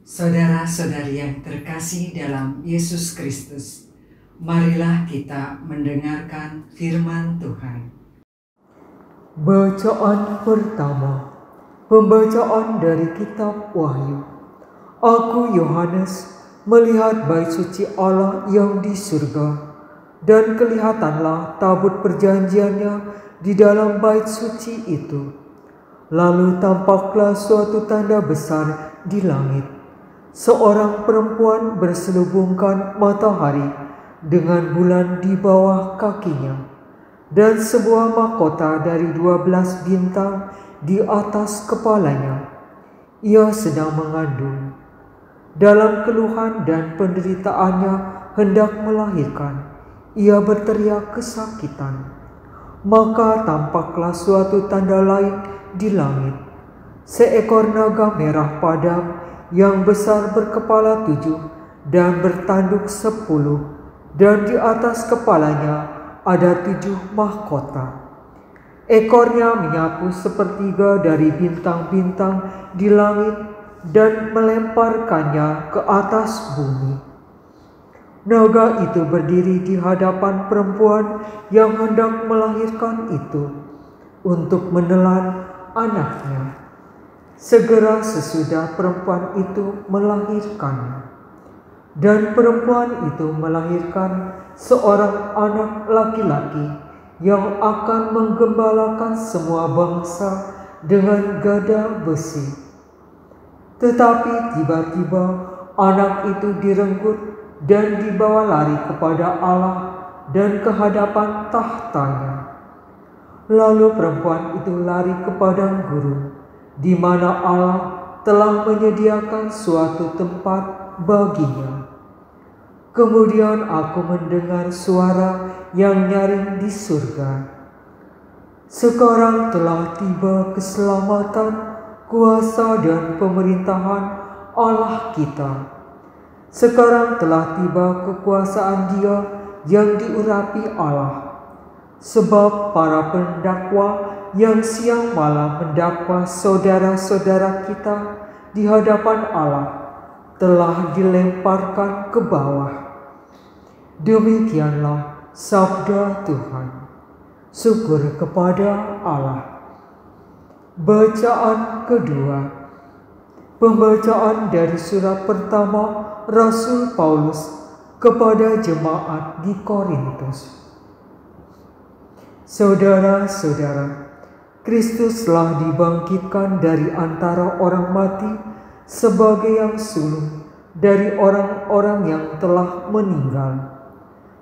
Saudara-saudari yang terkasih dalam Yesus Kristus, marilah kita mendengarkan firman Tuhan. Bacaan pertama, pembacaan dari kitab Wahyu. Aku Yohanes melihat bait suci Allah yang di surga, dan kelihatanlah tabut perjanjiannya di dalam bait suci itu. Lalu tampaklah suatu tanda besar di langit. Seorang perempuan berselubungkan matahari dengan bulan di bawah kakinya, dan sebuah mahkota dari 12 bintang di atas kepalanya. Ia sedang mengandung. Dalam keluhan dan penderitaannya hendak melahirkan, ia berteriak kesakitan. Maka tampaklah suatu tanda lain di langit. Seekor naga merah padam yang besar berkepala 7 dan bertanduk 10, dan di atas kepalanya ada 7 mahkota. Ekornya menyapu sepertiga dari bintang-bintang di langit dan melemparkannya ke atas bumi. Naga itu berdiri di hadapan perempuan yang hendak melahirkan itu untuk menelan anaknya. Segera sesudah perempuan itu melahirkannya, dan perempuan itu melahirkan seorang anak laki-laki yang akan menggembalakan semua bangsa dengan gada besi. Tetapi tiba-tiba anak itu direnggut dan dibawa lari kepada Allah dan ke hadapan tahtanya. Lalu perempuan itu lari ke padang gurun, di mana Allah telah menyediakan suatu tempat baginya. Kemudian aku mendengar suara yang nyaring di surga. Sekarang telah tiba keselamatan, kuasa dan pemerintahan Allah kita. Sekarang telah tiba kekuasaan Dia yang diurapi Allah. Sebab para pendakwa yang siang malam mendakwa saudara-saudara kita di hadapan Allah telah dilemparkan ke bawah. Demikianlah sabda Tuhan. Syukur kepada Allah. Bacaan kedua, pembacaan dari surat pertama Rasul Paulus kepada jemaat di Korintus. Saudara-saudara, Kristus telah dibangkitkan dari antara orang mati sebagai yang sulung dari orang-orang yang telah meninggal.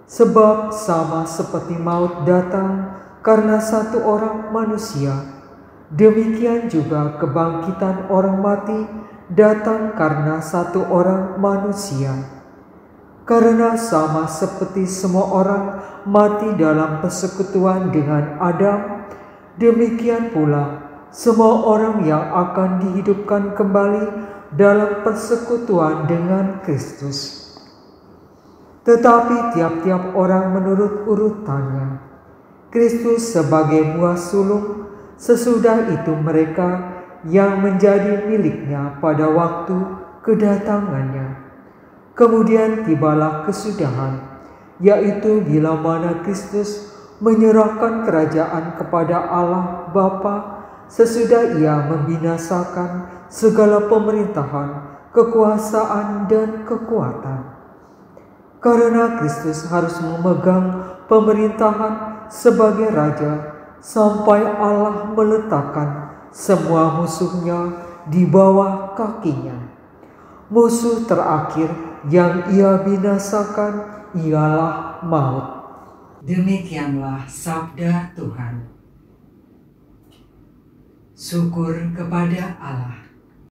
Sebab sama seperti maut datang karena satu orang manusia, demikian juga kebangkitan orang mati datang karena satu orang manusia. Karena sama seperti semua orang mati dalam persekutuan dengan Adam, demikian pula semua orang yang akan dihidupkan kembali dalam persekutuan dengan Kristus. Tetapi tiap-tiap orang menurut urutannya. Kristus sebagai buah sulung, sesudah itu mereka yang menjadi miliknya pada waktu kedatangannya. Kemudian tibalah kesudahan, yaitu bila mana Kristus menyerahkan kerajaan kepada Allah Bapa sesudah Ia membinasakan segala pemerintahan, kekuasaan dan kekuatan. Karena Kristus harus memegang pemerintahan sebagai Raja sampai Allah meletakkan semua musuhnya di bawah kakinya. Musuh terakhir yang Ia binasakan ialah maut. Demikianlah sabda Tuhan. Syukur kepada Allah.